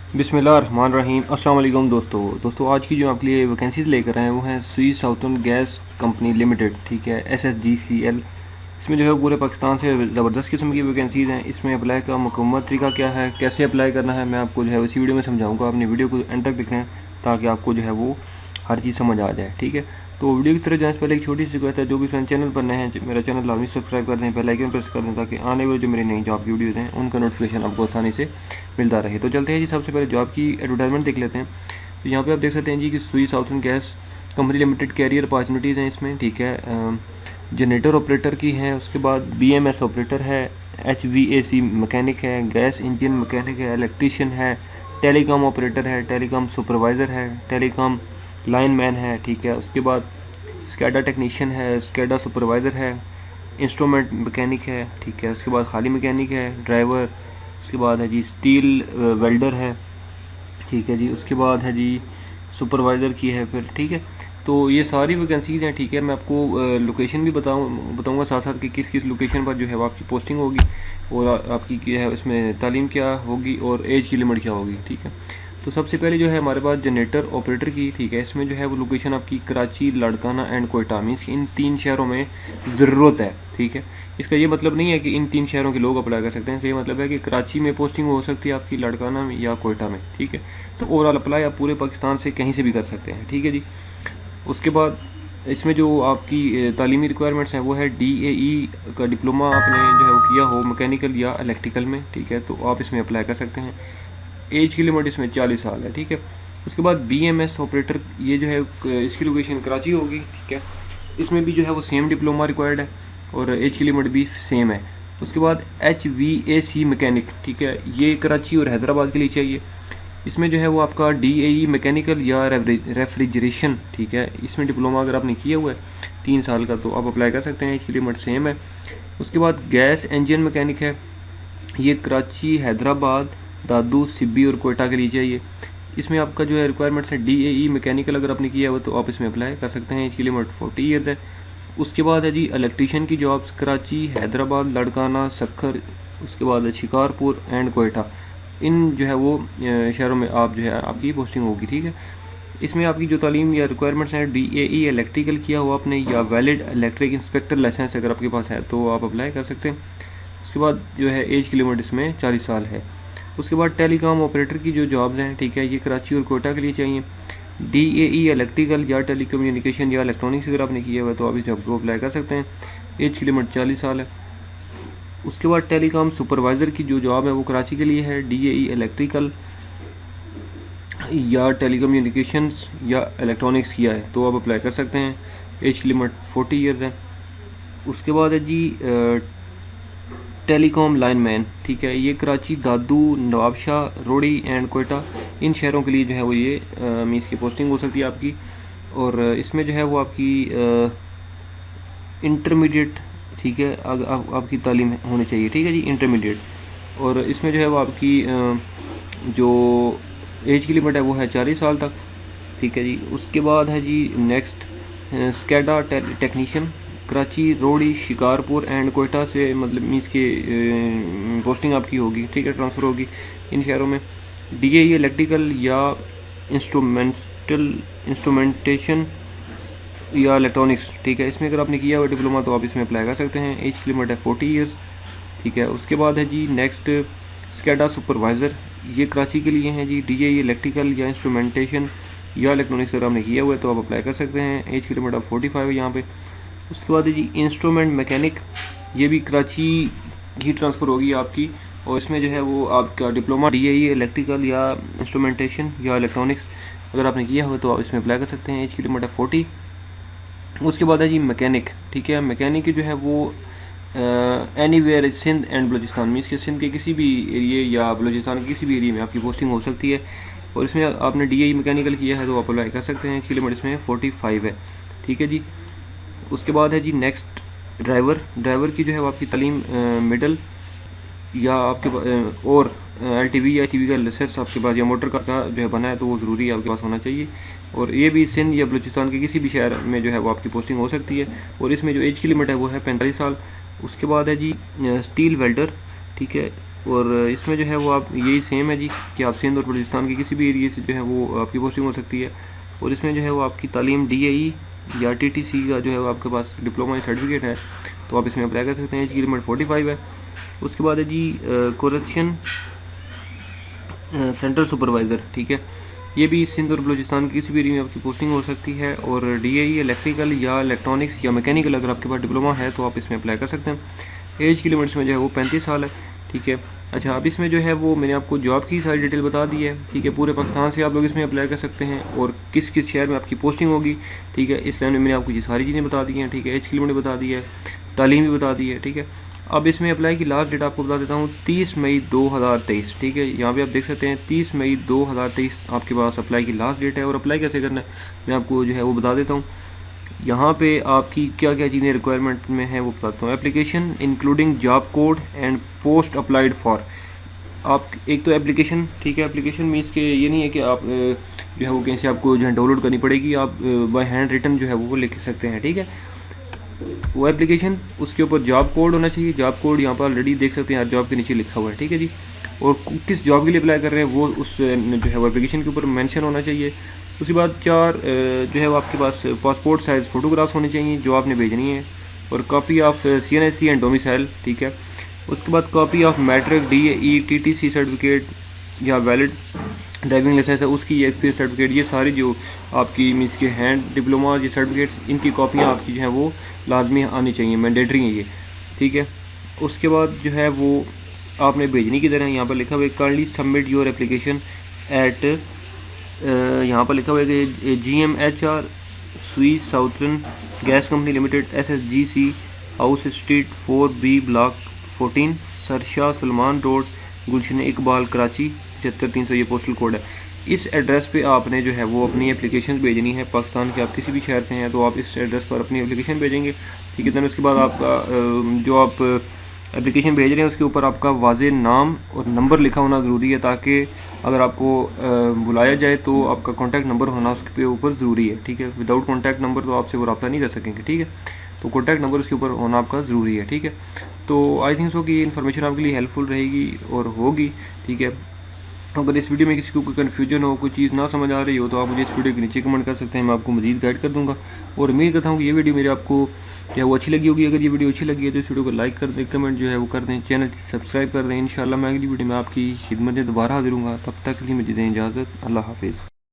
बिस्मिल्लाहिर्रहमानिर्रहीम। अस्सलाम वालेकुम दोस्तों आज की जो आपके लिए वैकेंसीज़ लेकर आए हैं वो हैं सुई साउथर्न गैस कंपनी लिमिटेड, ठीक है, SSGCL। इसमें जो है पूरे पाकिस्तान से ज़बरदस्त किस्म की वैकेंसीज़ हैं। इसमें अप्लाई का मुकम्मल तरीका क्या है, कैसे अप्लाई करना है, मैं आपको जो है उसी वीडियो में समझाऊंगा। अपनी वीडियो को एंड तक देखें ताकि आपको जो है वो हर चीज़ समझ आ जाए, ठीक है। तो वीडियो की तरफ जाने से पहले एक छोटी सी रिक्वेस्ट है, जो भी फ्रेंड चैनल पर नए हैं मेरा चैनल लाजमी सब्सक्राइब कर दें, बेल आइकन प्रेस कर दें ताकि आने वाले जो मेरी नई जॉब की वीडियोज़ हैं उनका नोटिफिकेशन आपको आसानी से मिलता रहे। तो चलते हैं जी, सबसे पहले जॉब की एडवर्टाइजमेंट देख लेते हैं। तो यहाँ पे आप देख सकते हैं जी कि Sui southern gas company limited career opportunities हैं इसमें, ठीक है। जनरेटर ऑपरेटर की है, उसके बाद BMS ऑपरेटर है, HVAC मैकेनिक है, गैस इंजन मैकेनिक है, इलेक्ट्रीशियन है, टेलीकॉम ऑपरेटर है, टेलीकॉम सुपरवाइज़र है, टेलीकॉम लाइनमैन है, ठीक है। उसके बाद स्कैडा टेक्नीशियन है, स्कैडा सुपरवाइज़र है, इंस्ट्रूमेंट मैकेनिक है, ठीक है। उसके बाद खाली मैकेनिक है, ड्राइवर। उसके बाद है जी स्टील वेल्डर है, ठीक है जी। उसके बाद है जी सुपरवाइज़र की है फिर, ठीक है। तो ये सारी वैकेंसीज़ हैं, ठीक है। मैं आपको लोकेशन भी बताऊंगा साथ साथ कि किस किस लोकेशन पर जो है वो आपकी पोस्टिंग होगी और आपकी क्या है उसमें तालीम क्या होगी और एज की लिमिट क्या होगी, ठीक है। तो सबसे पहले जो है हमारे पास जनरेटर ऑपरेटर की, ठीक है। इसमें जो है वो लोकेशन आपकी कराची, लाड़काना एंड कोयटा, मीन्स कि इन 3 शहरों में ज़रूरत है, ठीक है। इसका ये मतलब नहीं है कि इन 3 शहरों के लोग अप्लाई कर सकते हैं। इसका ये मतलब है कि कराची में पोस्टिंग हो सकती है आपकी, लाड़काना में या कोयटा में, ठीक है। तो ओवरऑल अप्लाई आप पूरे पाकिस्तान से कहीं से भी कर सकते हैं, ठीक है जी। उसके बाद इसमें जो आपकी तालीमी रिक्वायरमेंट्स हैं वो है DAE का डिप्लोमा आपने जो है वो किया हो मैकेनिकल या इलेक्ट्रिकल में, ठीक है। तो आप इसमें अप्लाई कर सकते हैं। एज की लिमिट इसमें 40 साल है, ठीक है। उसके बाद BMS ऑपरेटर, ये जो है इसकी लोकेशन कराची होगी, ठीक है। इसमें भी जो है वो सेम डिप्लोमा रिक्वायर्ड है और एज की लिमिट भी सेम है। उसके बाद HVAC मैकेनिक, ठीक है, ये कराची और हैदराबाद के लिए चाहिए। इसमें जो है वो आपका DAE मैकेनिकल या रेफ्रिजरेशन, ठीक है। इसमें डिप्लोमा अगर आपने किया हुआ है 3 साल का तो आप अप्लाई कर सकते हैं, एज की लिमिट सेम है। उसके बाद गैस इंजन मैकेनिक है, ये कराची, हैदराबाद, दादू, सिब्बी और कोयटा के लिए चाहिए। इसमें आपका जो है रिक्वायरमेंट्स है DAE मैकेनिकल अगर आपने किया हुआ तो आप इसमें अप्लाई कर सकते हैं, इसकी लिमिट 40 ईयर्स है। उसके बाद है जी इलेक्ट्रीशियन की जॉब्स कराची, हैदराबाद, लड़काना, सखर, उसके बाद शिकारपुर एंड कोयटा। इन जो है वो शहरों में आप जो है आपकी पोस्टिंग होगी, ठीक है। इसमें आपकी जो तालीम या रिक्वायरमेंट्स हैं DAE इलेक्ट्रिकल किया हुआ आपने या वैलिड इलेक्ट्रिक इंस्पेक्टर लाइसेंस अगर आपके पास है तो आप अप्लाई कर सकते हैं। उसके बाद जो है एज की लिमिट इसमें 40 साल है। उसके बाद टेलीकॉम ऑपरेटर की जो जॉब्स हैं, ठीक है, ये कराची और कोयटा के लिए चाहिए। DAE इलेक्ट्रिकल या टेलीकम्युनिकेशन या इलेक्ट्रॉनिक्स अगर आपने किया हुआ है तो आप इस जॉब को अप्लाई कर सकते हैं। एज की लिमिट 40 साल है। उसके बाद टेलीकॉम सुपरवाइज़र की जो जॉब है वो कराची के लिए है। DAE इलेक्ट्रिकल या टेलीकम्युनिकेशंस या इलेक्ट्रॉनिक्स किया है तो आप अप्लाई कर सकते हैं। एज की लिमिट 40 ईयर्स है। उसके बाद है जी टेलीकॉम लाइनमैन, ठीक है, ये कराची, दादू, नवाबशाह, रोड़ी एंड कोयटा, इन शहरों के लिए जो है वो ये मीन्स की पोस्टिंग हो सकती है आपकी। और इसमें जो है वो आपकी इंटरमीडिएट, ठीक है, आपकी तालीम होनी चाहिए, ठीक है जी, इंटरमीडिएट। और इसमें जो है वो आपकी जो एज की लिमिट है वो है 40 साल तक, ठीक है जी। उसके बाद है जी नेक्स्ट स्कैडा टेक्नीशियन, कराची, रोड़ी, शिकारपुर एंड कोयटा से मतलब मीन्स के पोस्टिंग आपकी होगी, ठीक है, ट्रांसफ़र होगी इन शहरों में। DAE इलेक्ट्रिकल या इंस्ट्रूमेंटेशन या इलेक्ट्रॉनिक्स, ठीक है, इसमें अगर आपने किया हुआ डिप्लोमा तो आप इसमें अप्लाई कर सकते हैं। एज की लिमिट है 40 ईयर्स, ठीक है। उसके बाद है जी नेक्स्ट स्कैडा सुपरवाइज़र, ये कराची के लिए हैं जी। DAE इलेक्ट्रिकल या इंस्ट्रूमेंटेशन या इलेक्ट्रॉनिक्स अगर आपने किया हुआ है तो आप अप्लाई कर सकते हैं। एज की लिमिट आप 45 है यहाँ पे। उसके बाद है जी इंस्ट्रूमेंट मैकेनिक, ये भी कराची ही ट्रांसफ़र होगी आपकी और इसमें जो है वो आपका डिप्लोमा DAE इलेक्ट्रिकल या इंस्ट्रूमेंटेशन या इलेक्ट्रॉनिक्स अगर आपने किया हो तो आप इसमें अप्लाई कर सकते हैं। एज की लिमिट है 40। उसके बाद है जी मैकेनिक, ठीक है, मैकेनिक जो है वो anywhere Sindh and Balochistan, means के सिंध के किसी भी एरिए या बलूचिस्तान के किसी भी एरिए में आपकी पोस्टिंग हो सकती है। और इसमें आपने DAE मैकेनिकल किया है तो आप अप्लाई कर सकते हैं। इसकी लिमिट इसमें 45 है, ठीक है जी। उसके बाद है जी नेक्स्ट ड्राइवर की जो है वो आपकी तालीम मिडल या आपके और LTV या HTV का लाइसेंस आपके पास या मोटर का जो है बना है तो वो ज़रूरी आपके पास होना चाहिए। और ये भी सिंध या बलूचिस्तान के किसी भी शहर में जो है वो आपकी पोस्टिंग हो सकती है। और इसमें जो एज की लिमिट है वो है 45 साल। उसके बाद है जी स्टील वेल्डर, ठीक है, और इसमें जो है वो आप यही सेम है जी कि आप सिंध और बलूचिस्तान के किसी भी एरिए से जो है वो आपकी पोस्टिंग हो सकती है। और इसमें जो है वो आपकी तालीम DAE या TTC का जो है वो आपके पास डिप्लोमा सर्टिफिकेट है, तो आप इसमें अप्लाई कर सकते हैं। एज की लिमिट 45 है। उसके बाद है जी कोरेक्शन सेंट्रल सुपरवाइज़र, ठीक है। ये भी सिंध और बलूचिस्तान की किसी भी एरिया में आपकी पोस्टिंग हो सकती है। और DAE इलेक्ट्रिकल या इलेक्ट्रॉनिक्स या मैकेनिकल अगर आपके पास डिप्लोमा है तो आप इसमें अप्लाई कर सकते हैं। एज की लिमिट्स में जो है वो 35 साल है, ठीक है। अच्छा, अब इसमें जो है वो मैंने आपको जॉब की सारी डिटेल बता दी है, ठीक है। पूरे पाकिस्तान से आप लोग इसमें अप्लाई कर सकते हैं और किस किस शहर में आपकी पोस्टिंग होगी, ठीक है। इस लाइन में मैंने आपको ये सारी चीज़ें बता दी हैं, ठीक है। एज की लिमिट बता दी है, तालीम भी बता दी है, ठीक है। अब इसमें अप्लाई की लास्ट डेट आपको बता देता हूँ 30 मई 2023, ठीक है। यहाँ पे आप देख सकते हैं 30 मई 2023 आपके पास अप्लाई की लास्ट डेट है। और अप्लाई कैसे करना है मैं आपको जो है वो बता देता हूँ। यहाँ पे आपकी क्या क्या चीज़ें रिक्वायरमेंट में है वो बताता हूँ। Application including job code and post applied for. आप एक तो एप्लीकेशन, ठीक है। एप्लीकेशन मीन्स के ये नहीं है कि आप जो है वो कहीं से आपको जो है डाउनलोड करनी पड़ेगी, आप बाय हैंड रिटन जो है वो लिख सकते हैं, ठीक है। वो एप्लीकेशन, उसके ऊपर जॉब कोड होना चाहिए। जॉब कोड यहाँ पर ऑलरेडी देख सकते हैं, जॉब के नीचे लिखा हुआ है, ठीक है जी। और किस जॉब के लिए अप्लाई कर रहे हैं वो उस जो है वो एप्लीकेशन के ऊपर मेंशन होना चाहिए। उसके बाद 4 जो है वो आपके पास पासपोर्ट साइज़ फ़ोटोग्राफ्स होने चाहिए जो आपने भेजनी है। और copy of CNSC and domicile, ठीक है। उसके बाद copy of matric DAE TTC certificate या वैलिड ड्राइविंग लाइसेंस है उसकी, एक्सपीरियंस सर्टिफिकेट, ये सारी जो आपकी मीन्स के हैंड डिप्लोमा ये सर्टिफिकेट्स, इनकी कॉपियाँ आपकी जो हैं वो लाजमी आनी चाहिए, मैंडेटरी है ये, ठीक है। उसके बाद जो है वो आपने भेजनी की तरह यहाँ पर लिखा हुआ है kindly submit your application at, यहाँ पर लिखा हुआ है कि GMHR स्वीस southern gas company limited SSGC house street 4B block 14 सरशाह सलमान रोड गुलशन इकबाल कराची 75-300 ये पोस्टल कोड है। इस एड्रेस पे आपने जो है वो अपनी एप्लीकेशन भेजनी है। पाकिस्तान के आप किसी भी शहर से हैं तो आप इस एड्रेस पर अपनी एप्लीकेशन भेजेंगे, ठीक है। देन उसके बाद आपका जो आप एप्लीकेशन भेज रहे हैं उसके ऊपर आपका वाज़ेह नाम और नंबर लिखा होना ज़रूरी है, ताकि अगर आपको बुलाया जाए तो आपका कॉन्टैक्ट नंबर होना उसके ऊपर ज़रूरी है, ठीक है। विदाउट कॉन्टैक्ट नंबर तो आपसे वो रब्ता नहीं कर सकेंगे, ठीक है। तो कॉन्टैक्ट नंबर उसके ऊपर होना आपका ज़रूरी है, ठीक है। तो आई थिंक सो कि ये इन्फॉर्मेशन आपके लिए हेल्पफुल रहेगी और होगी, ठीक है। अगर इस वीडियो में किसी को कोई कन्फ्यूजन हो, कोई चीज़ ना समझ आ रही हो तो आप मुझे इस वीडियो के नीचे कमेंट कर सकते हैं, मैं आपको मज़ीद गाइड कर दूँगा। और उम्मीद करता हूँ कि ये वीडियो मेरे आपको क्या वो अच्छी लगी होगी। अगर ये वीडियो अच्छी लगी है तो इस वीडियो को लाइक कर दें, कमेंट जो है वो कर दें, चैनल सब्सक्राइब कर दें। इंशाल्लाह मैं अगली वीडियो में आपकी खिदमत में दोबारा हाजिर हूँगा। तब तक के लिए मुझे दें इजाज़त। अल्लाह हाफिज़।